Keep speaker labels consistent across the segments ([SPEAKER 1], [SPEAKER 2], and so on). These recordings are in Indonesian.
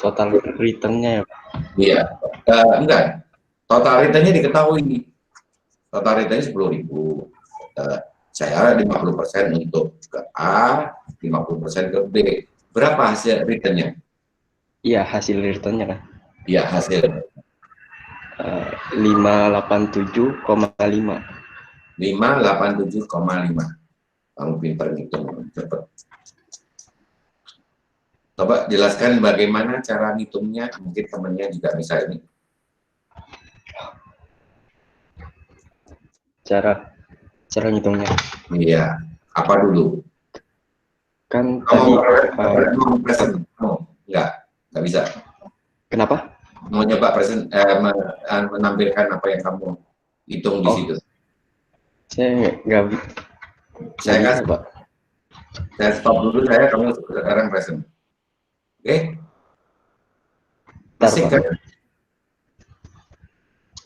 [SPEAKER 1] total return-nya ya Pak?
[SPEAKER 2] Iya, enggak. Total return-nya diketahui. Total return-nya 10.000. Saya 50% untuk ke A, 50% ke B. Berapa hasil return-nya?
[SPEAKER 1] Iya, hasil return-nya kan?
[SPEAKER 2] Iya, hasil
[SPEAKER 1] 587,5.
[SPEAKER 2] 587,5. Kamu pintar ngitung, cepet. Coba jelaskan bagaimana cara ngitungnya, mungkin temennya juga bisa ini.
[SPEAKER 1] Cara ngitungnya.
[SPEAKER 2] Iya, apa dulu?
[SPEAKER 1] Kan
[SPEAKER 2] Kamu
[SPEAKER 1] tadi
[SPEAKER 2] mau present? Nggak bisa.
[SPEAKER 1] kenapa?
[SPEAKER 2] Mau nyoba present, menampilkan apa yang kamu hitung di situ.
[SPEAKER 1] Saya nggak
[SPEAKER 2] Saya
[SPEAKER 1] bisa,
[SPEAKER 2] kasih,
[SPEAKER 1] Pak.
[SPEAKER 2] saya stop dulu, kamu sekarang present. Oke? Asik kan?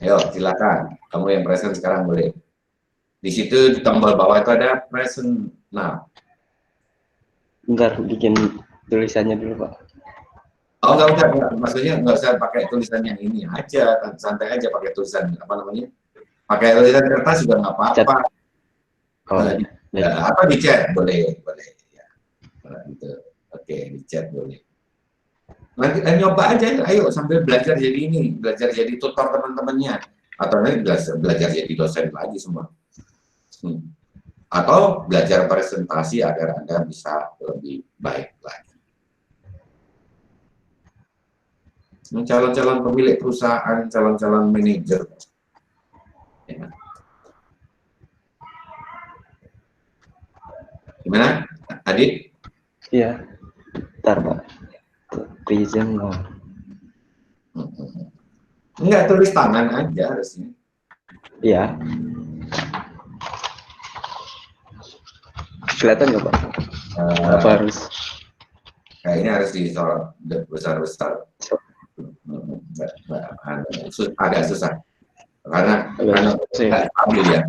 [SPEAKER 2] Ayo, silakan. Kamu yang present sekarang boleh. Di situ di tombol bawah itu ada present now.
[SPEAKER 1] Bentar, bikin tulisannya dulu, Pak.
[SPEAKER 2] Oh, enggak. Maksudnya nggak usah pakai tulisan yang ini aja, santai aja pakai tulisan apa namanya? Pakai tulisan kertas juga nggak apa-apa.
[SPEAKER 1] Oh, ya.
[SPEAKER 2] Atau di chat boleh ya. Gitu. Oke, di chat boleh. Nanti nyoba aja, ayo sambil belajar jadi tutor teman-temannya, atau nanti belajar jadi dosen lagi semua. Atau belajar presentasi agar Anda bisa lebih baik lagi. Calon-calon pemilik perusahaan, calon-calon manajer. Ya. Gimana, Adit?
[SPEAKER 1] Iya, bentar Pak. Present now.
[SPEAKER 2] Enggak, tulis tangan aja harusnya.
[SPEAKER 1] Iya. Kelihatan nggak Pak? Apa harus?
[SPEAKER 2] Kayaknya harus disorot besar-besar. Agak susah. Karena nggak stabil ya.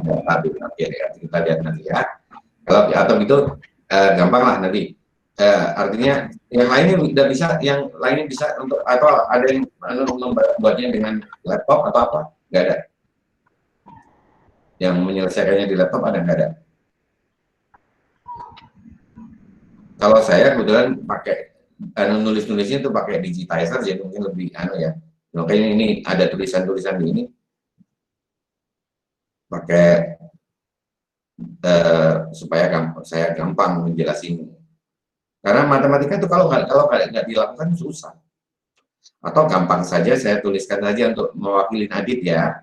[SPEAKER 2] Oke, kita lihat nanti ya. Kalau atau gitu gampang lah nanti. Artinya yang lainnya udah bisa, yang lainnya bisa untuk, atau ada yang membuatnya dengan laptop atau apa? Nggak ada. Yang menyelesaikannya di laptop ada, nggak ada? Kalau saya kebetulan pakai nulis-nulisnya tuh pakai digitizer, jadi mungkin lebih ya. Makanya ini ada tulisan-tulisan di ini pakai supaya saya gampang menjelasin. Karena matematika itu kalau nggak dilakukan susah. Atau gampang saja saya tuliskan saja untuk mewakili Adit ya.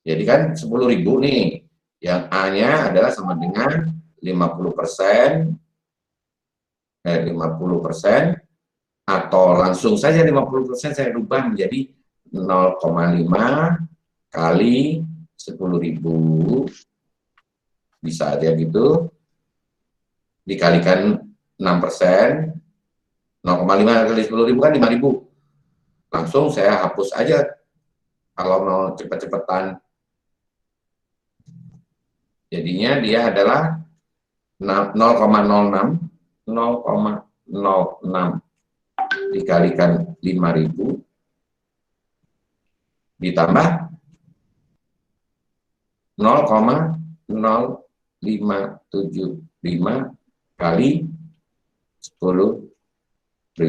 [SPEAKER 2] Jadi kan 10.000 nih, yang A-nya adalah sama dengan 50%, 50%, atau langsung saja 50% saya rubah menjadi 0,5 kali 10.000, bisa aja gitu, dikalikan 6%, 0,5 kali 10.000 kan 5.000. Langsung saya hapus aja kalau mau cepet-cepetan. Jadinya dia adalah 0,06 dikalikan 5.000 ditambah 0,0575 kali 10.000.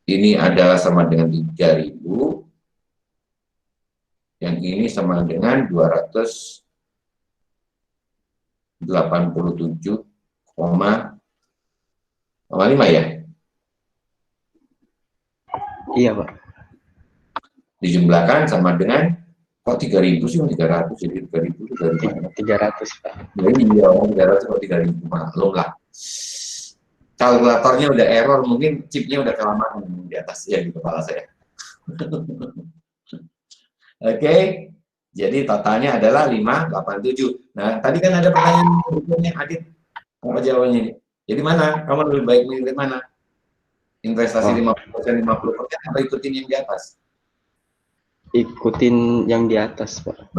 [SPEAKER 2] Ini adalah sama dengan 3.000. Yang ini sama dengan 287,5 ya?
[SPEAKER 1] Iya Pak.
[SPEAKER 2] Dijumlahkan sama dengan, kok 3.000 sih, 300, jadi 3.000 itu dari mana?
[SPEAKER 1] 300 Pak.
[SPEAKER 2] Jadi iya, 300 kok 3.000, maklum lah. Kalkulatornya udah error, mungkin chipnya udah kelamaan di atas ya di kepala saya. Oke, jadi totalnya adalah 587. Nah, tadi kan ada pertanyaan berikutnya, Adit. Apa jawabannya? Jadi mana? Kamu lebih baik milih mana? Investasi 50%, 50% atau ikutin yang di atas?
[SPEAKER 1] Ikutin yang di atas, Pak.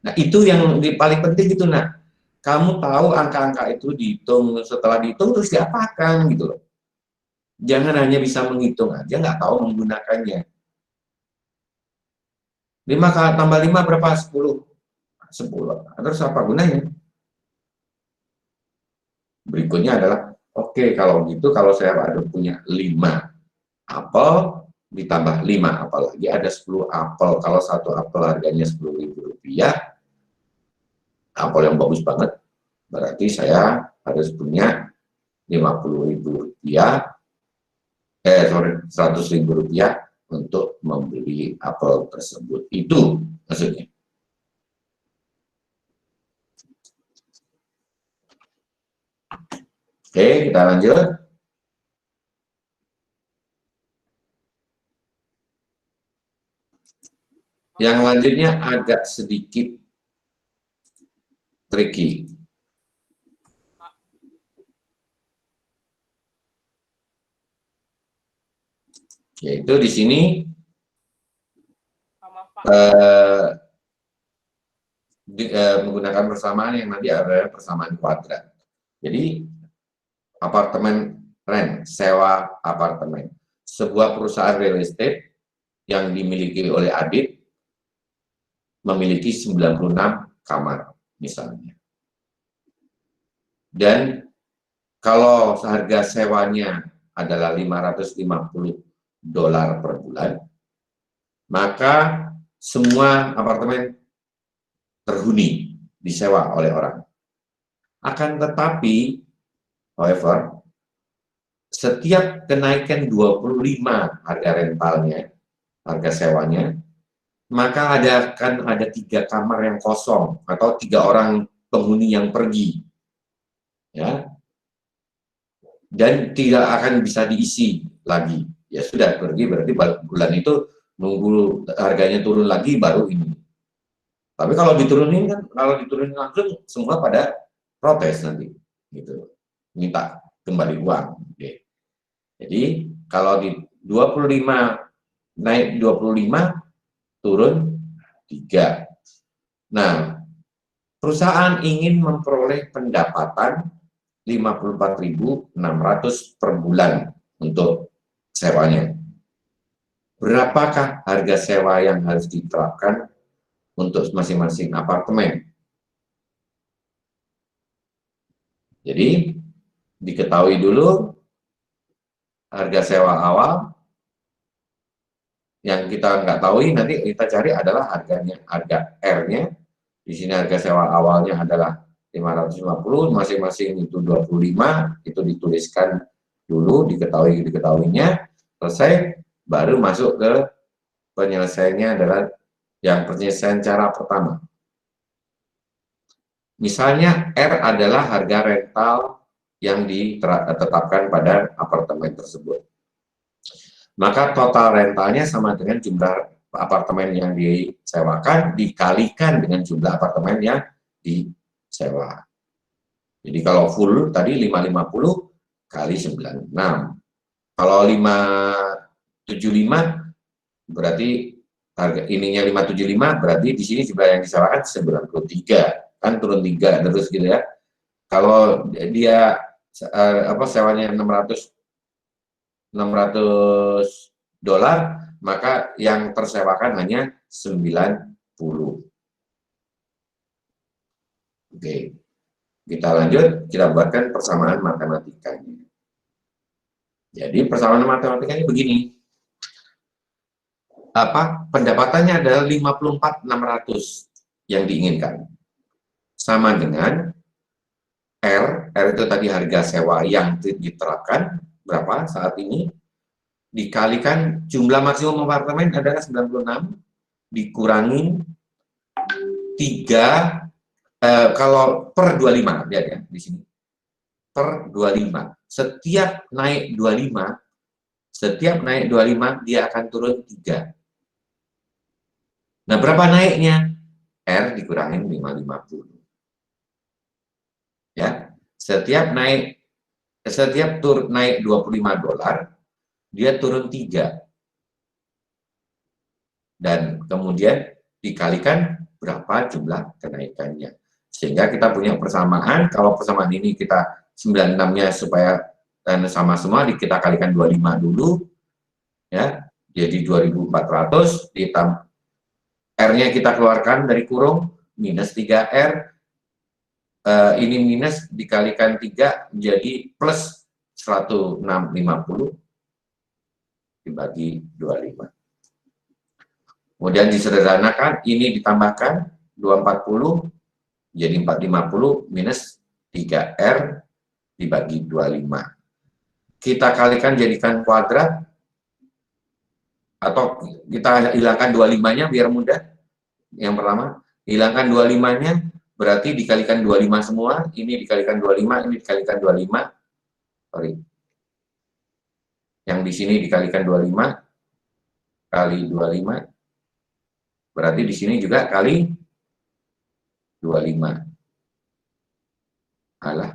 [SPEAKER 2] Nah, itu yang paling penting itu, nah. Kamu tahu angka-angka itu dihitung, setelah dihitung terus diapakan gitu loh. Jangan hanya bisa menghitung aja, nggak tahu menggunakannya. 5 tambah 5 berapa? 10. 10. Terus apa gunanya? Berikutnya adalah, oke, kalau gitu, kalau saya ada punya 5 apel, ditambah 5 apel lagi, ada 10 apel. Kalau satu apel harganya Rp10.000, apel yang bagus banget, berarti saya harus punya Rp50.000, Rp100.000 untuk membeli apel tersebut. Itu maksudnya. Oke, kita lanjut. Yang lanjutnya agak sedikit tricky. Yaitu di sini menggunakan persamaan yang nanti ada persamaan kuadrat. Jadi apartemen rent, sewa apartemen. Sebuah perusahaan real estate yang dimiliki oleh Adit memiliki 96 kamar misalnya. Dan kalau harga sewanya adalah $550 per bulan, maka semua apartemen terhuni disewa oleh orang. Akan tetapi, however, setiap kenaikan 25 harga rentalnya, harga sewanya, maka akan ada 3 kamar yang kosong atau 3 orang penghuni yang pergi, ya, dan tidak akan bisa diisi lagi. Ya sudah pergi, berarti bulan itu nunggu harganya turun lagi baru ini. Tapi kalau diturunin kan, kalau diturunin langsung semua pada protes nanti, gitu, minta kembali uang. Oke. Jadi kalau di 25 naik 25 turun 3. Nah, perusahaan ingin memperoleh pendapatan 54.600 per bulan untuk sewanya. Berapakah harga sewa yang harus diterapkan untuk masing-masing apartemen? Jadi, diketahui dulu harga sewa awal. Yang kita nggak tahu, nanti kita cari adalah harganya, harga R-nya. Di sini harga sewa awalnya adalah 550, masing-masing itu 25, itu dituliskan dulu, diketahuinya, selesai, baru masuk ke penyelesaiannya adalah yang penyelesaian cara pertama. Misalnya R adalah harga rental yang ditetapkan pada apartemen tersebut. Maka total rentalnya sama dengan jumlah apartemen yang disewakan dikalikan dengan jumlah apartemen yang disewa. Jadi kalau full tadi 550 kali 96. Kalau 575 berarti harga ininya 575, berarti di sini jumlah yang disewakan 93. Kan turun 3 terus gitu ya. Kalau dia sewanya 600 $600, maka yang tersewakan hanya 90. Oke, kita lanjut, kita buatkan persamaan matematikanya. Jadi persamaan matematikanya begini. Pendapatannya adalah 54.600 yang diinginkan. Sama dengan R itu tadi harga sewa yang diterapkan, berapa saat ini, dikalikan jumlah maksimum apartemen adalah 96, dikurangi 3, kalau per 25, lihat ya di sini, per 25. Setiap naik 25 dia akan turun 3. Nah, berapa naiknya? R dikurangin 550. Ya, setiap naik $25, dia turun 3. Dan kemudian dikalikan berapa jumlah kenaikannya. Sehingga kita punya persamaan, kalau persamaan ini kita 96-nya supaya dan sama semua kita kalikan 25 dulu, ya, jadi 2400 ditambah R-nya kita keluarkan dari kurung, minus 3R, ini minus dikalikan 3 menjadi plus 1650 dibagi 25. Kemudian disederhanakan, ini ditambahkan 240 jadi 450 minus 3R dibagi 25. Kita kalikan jadikan kuadrat, atau kita hilangkan 25-nya biar mudah. Yang pertama, hilangkan 25-nya, berarti dikalikan 25 semua, ini dikalikan 25, ini dikalikan 25, sorry. Yang di sini dikalikan 25, kali 25, berarti di sini juga kali 25. Alah.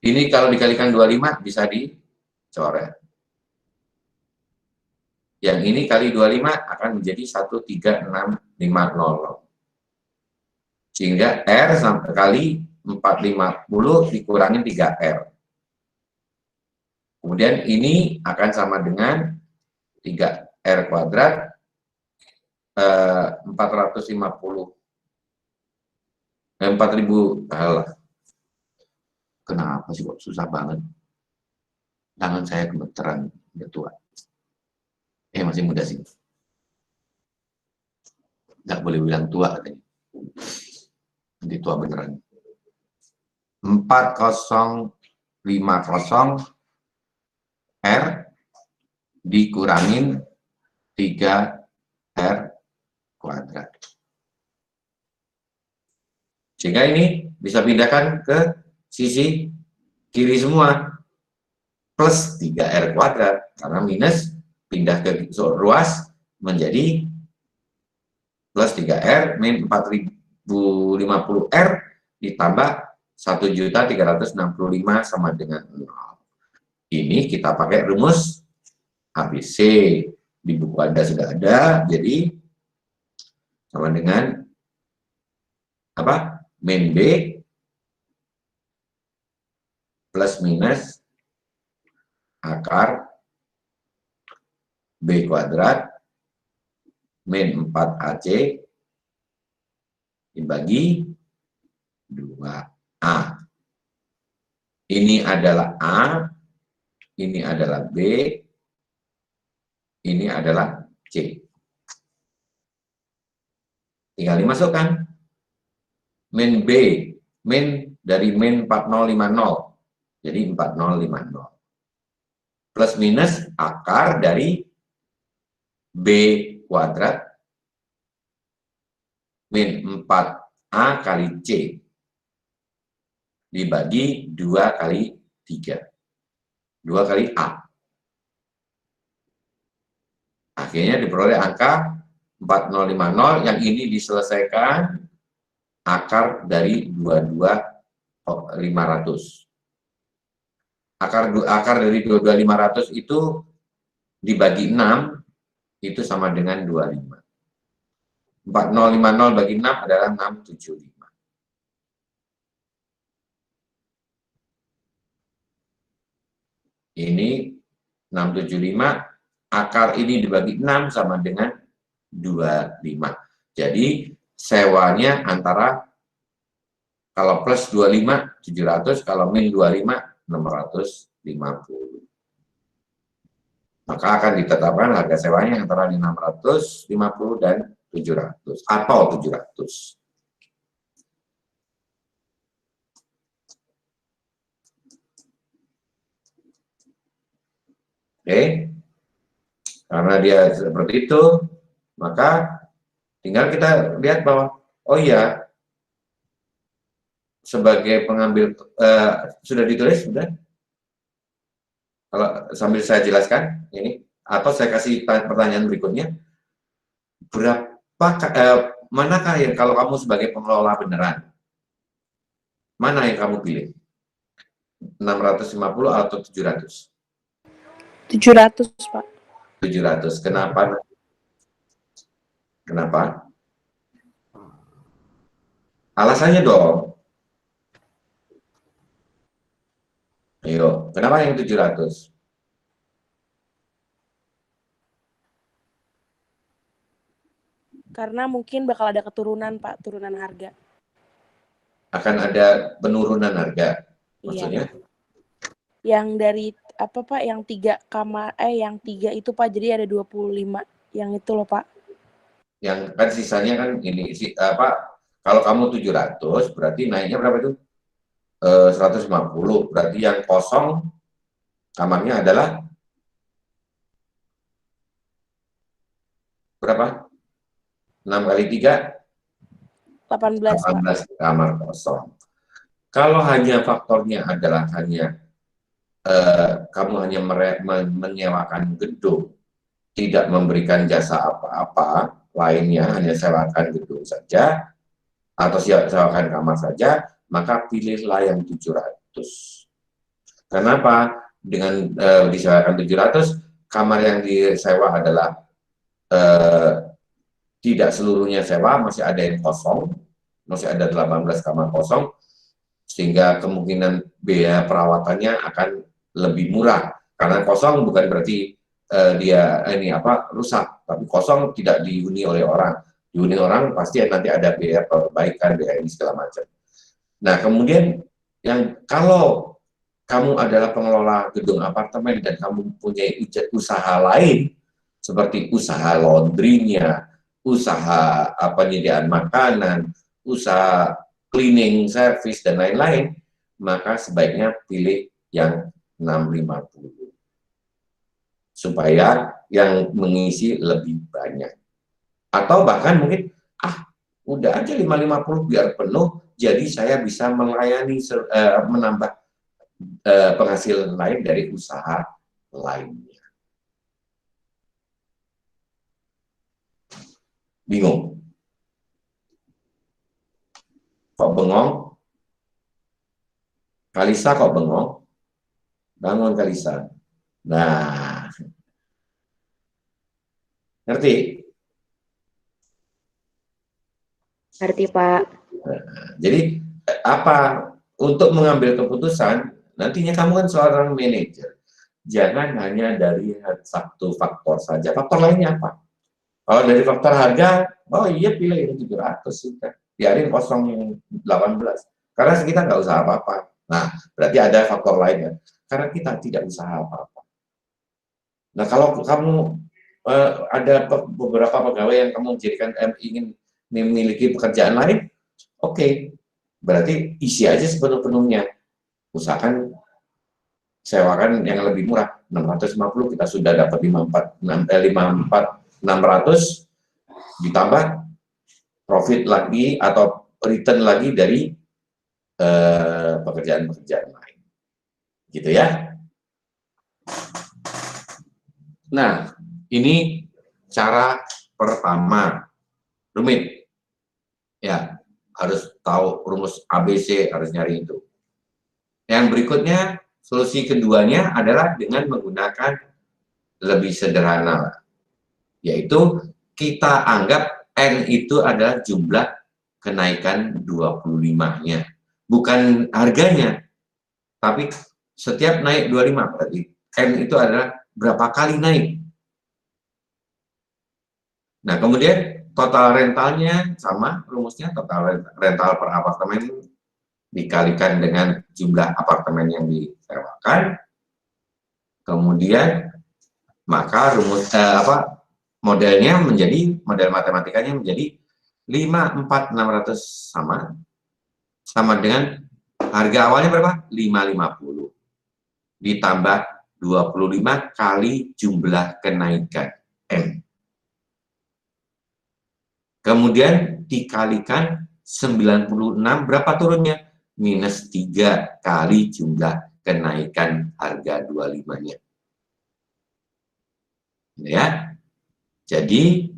[SPEAKER 2] Ini kalau dikalikan 25 bisa dicoret. Yang ini kali 25 akan menjadi 13650. Sehingga R sampai kali 450 dikurangi 3R. Kemudian ini akan sama dengan 3R kuadrat 450. 4000, kenapa sih kok susah banget? Tangan saya gemeteran, udah tua. Masih muda sih. Nggak boleh bilang tua katanya. Nanti tua beneran. 4050 R dikurangin 3R kuadrat. Sehingga ini bisa pindahkan ke sisi kiri semua. Plus 3R kuadrat. Karena minus pindah ke ruas menjadi plus 3R min 4050R ditambah 1.365 sama dengan 0. Ini kita pakai rumus ABC. Di buku Anda sudah ada, jadi sama dengan apa? Min B plus minus akar B kuadrat min 4AC dibagi 2A. Ini adalah A, ini adalah B, ini adalah C. Tinggal dimasukkan. Min B, min dari min 4050, jadi 4050. Plus minus akar dari B kuadrat min 4A kali C dibagi 2 kali 3. 2 kali A. Akhirnya diperoleh angka 4050, yang ini diselesaikan akar dari 22.500. Akar dari 22.500 itu dibagi 6, itu sama dengan 25. 4050 bagi 6 adalah 675. Ini 675, akar ini dibagi 6 sama dengan 25. Jadi sewanya antara, kalau plus 25 700, kalau min 25 650. Maka akan ditetapkan harga sewanya antara 650 dan 700 atau 700. Oke. Karena dia seperti itu, maka tinggal kita lihat bahwa, oh iya, sebagai pengambil, sudah ditulis, sudah? Kalau sambil saya jelaskan ini, atau saya kasih pertanyaan berikutnya, manakah yang kalau kamu sebagai pengelola beneran, mana yang kamu pilih? 650 atau 700?
[SPEAKER 3] 700, Pak.
[SPEAKER 2] 700. Kenapa? Kenapa? Alasannya dong. Ayo, kenapa yang 700?
[SPEAKER 3] Karena mungkin bakal ada keturunan, Pak, turunan harga.
[SPEAKER 2] Akan ada penurunan harga, maksudnya?
[SPEAKER 3] Iya. Yang dari apa Pak? Yang 3 kamar yang 3 itu Pak, jadi ada 25. Yang itu loh, Pak.
[SPEAKER 2] Yang kan sisanya kan ini kalau kamu 700 berarti naiknya berapa itu? 150. Berarti yang kosong kamarnya adalah berapa? 6 kali 3
[SPEAKER 3] 18, Pak.
[SPEAKER 2] 18 kamar kosong. Kalau hanya faktornya adalah hanya kamu hanya menyewakan gedung, tidak memberikan jasa apa-apa lainnya, hanya sewakan gedung saja atau sewakan kamar saja, maka pilihlah yang 700. Kenapa? Dengan disewakan 700, kamar yang disewa adalah tidak seluruhnya sewa, masih ada yang kosong, masih ada 18 kamar kosong, sehingga kemungkinan biaya perawatannya akan lebih murah. Karena kosong bukan berarti dia rusak, tapi kosong tidak dihuni oleh orang. Dihuni orang pasti nanti ada biaya perbaikan, biaya ini segala macam. Nah, kemudian yang kalau kamu adalah pengelola gedung apartemen dan kamu punya usaha lain seperti usaha laundrynya, usaha penyediaan makanan, usaha cleaning service dan lain-lain, maka sebaiknya pilih yang 650 supaya yang mengisi lebih banyak. Atau bahkan mungkin udah aja 550 biar penuh, jadi saya bisa melayani menambah penghasilan lain dari usaha lainnya. Bingung? Kok bengong? Kalisa kok bengong? Bangun Kalisa. Nah, ngerti?
[SPEAKER 4] Ngerti, Pak.
[SPEAKER 2] Nah, jadi apa untuk mengambil keputusan nantinya kamu kan seorang manajer, jangan hanya dari satu faktor saja. Faktor lainnya apa? Kalau dari faktor harga, oh iya pilih yang 700 sudah, biarin kosong yang 18 karena kita nggak usah apa-apa. Nah, berarti ada faktor lainnya karena kita tidak usaha apa-apa. Nah, kalau kamu ada beberapa pegawai yang kamu jadikan ingin memiliki pekerjaan lain, oke, berarti isi aja sepenuh-penuhnya. Usahakan sewakan yang lebih murah, 650 kita sudah dapat 600 ditambah profit lagi atau return lagi dari pekerjaan-pekerjaan lain. Gitu ya. Nah, ini cara pertama. Rumit. Ya, harus tahu rumus ABC, harus nyari itu. Yang berikutnya, solusi keduanya adalah dengan menggunakan lebih sederhana, yaitu kita anggap N itu adalah jumlah kenaikan 25-nya. Bukan harganya, tapi setiap naik 25, berarti N itu adalah berapa kali naik. Nah, kemudian total rentalnya sama rumusnya, total rental per apartemen dikalikan dengan jumlah apartemen yang disewakan. Kemudian maka rumus modelnya menjadi, model matematikanya menjadi 54600 sama dengan harga awalnya berapa? 550 ditambah 25 kali jumlah kenaikan M. Kemudian dikalikan 96, berapa turunnya? Minus 3 kali jumlah kenaikan harga 25-nya. Ya. Jadi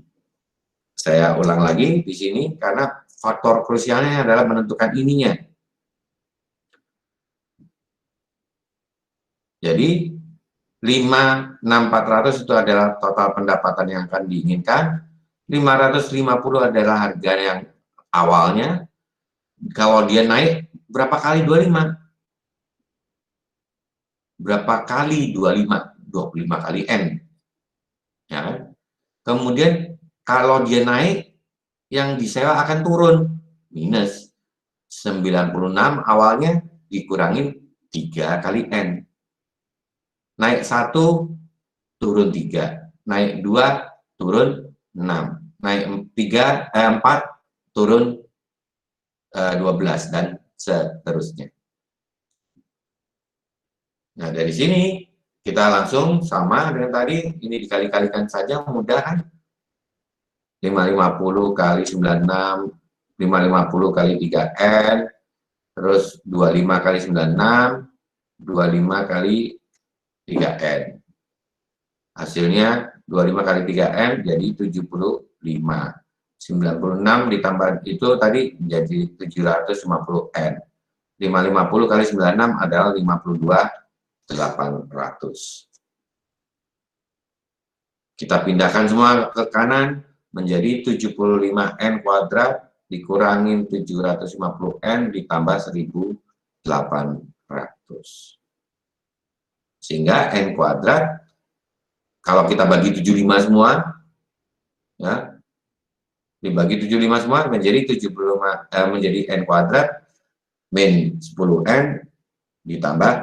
[SPEAKER 2] saya ulang lagi di sini karena faktor krusialnya adalah menentukan ininya. Jadi 56400 itu adalah total pendapatan yang akan diinginkan. 550 adalah harga yang awalnya. Kalau dia naik berapa kali 25? berapa kali 25? 25 kali N. Ya kan? Kemudian kalau dia naik, yang disewa akan turun. Minus 96 awalnya dikurangin 3 kali N. Naik 1, turun 3. Naik 2, turun 6. Naik 4, turun 12, dan seterusnya. Nah, dari sini kita langsung sama dengan tadi, ini dikali-kalikan saja, mudah kan? 550 kali 96, 550 kali 3N, terus 25 kali 96, 25 kali 3N. Hasilnya 25 kali 3N jadi 75. 96 ditambah itu tadi menjadi 750N. 550 kali 96 adalah 52.800. Kita pindahkan semua ke kanan menjadi 75N kuadrat dikurangin 750N ditambah 1.800. Sehingga N kuadrat, kalau kita bagi 75 semua, ya, dibagi 75 semua menjadi 75, menjadi N kuadrat min 10N ditambah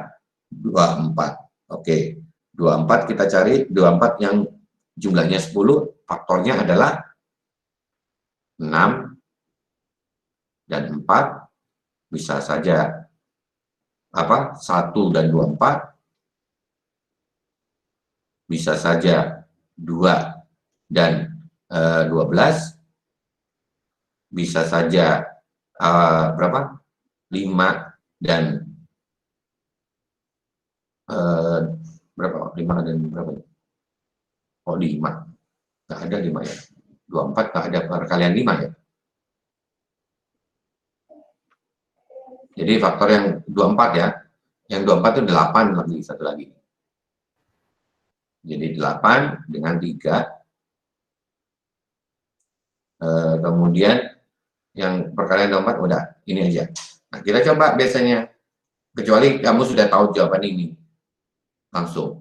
[SPEAKER 2] 24. Oke, 24 kita cari, 24 yang jumlahnya 10, faktornya adalah 6 dan 4, bisa saja 1 dan 24, bisa saja 2 dan 12, bisa saja 5 dan 5 dan berapa? Oh, 5. Nggak ada 5 ya. 24 nggak ada perkalian 5 ya. Jadi faktor yang 24 ya. Yang 24 itu 8 lagi, satu lagi. Jadi 8 dengan 3. Kemudian yang perkalian 24 udah, ini aja. Nah, kita coba biasanya. Kecuali kamu sudah tahu jawaban ini. Langsung.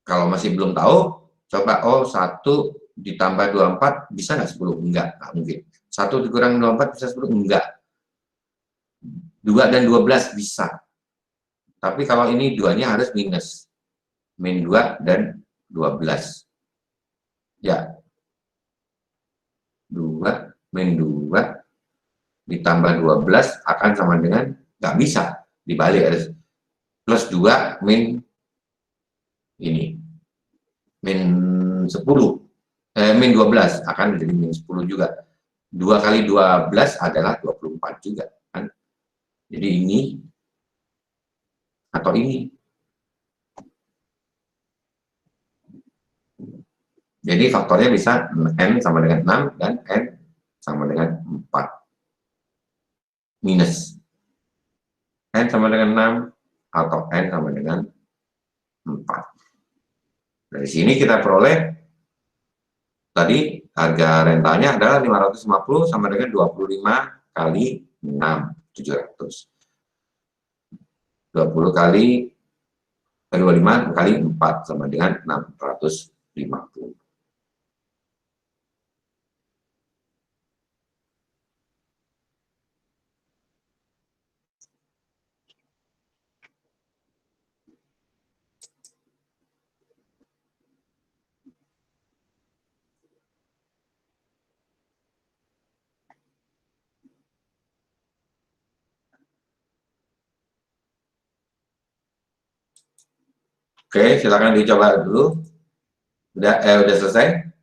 [SPEAKER 2] Kalau masih belum tahu, coba 1 ditambah 24 bisa nggak 10? Enggak, nggak mungkin. 1 dikurang 24 bisa 10? Enggak. 2 dan 12 bisa. Tapi kalau ini 2-nya harus minus. Min 2 dan 12. Ya. 2 min 2 ditambah 12 akan sama dengan, nggak bisa. Dibalik harus. Plus 2 min ini. Min 10. Min 12 akan menjadi min 10 juga. 2 kali 12 adalah 24 juga. Kan? Jadi ini atau ini. Jadi faktornya bisa N sama dengan 6 dan N sama dengan 4. Minus. N sama dengan 6 atau N sama dengan 4. Dari sini kita peroleh tadi harga rentalnya adalah 550 sama dengan 25 kali 6, 700. 20 kali 25 kali 4 sama dengan 650. Oke, silakan dicoba dulu. Udah selesai?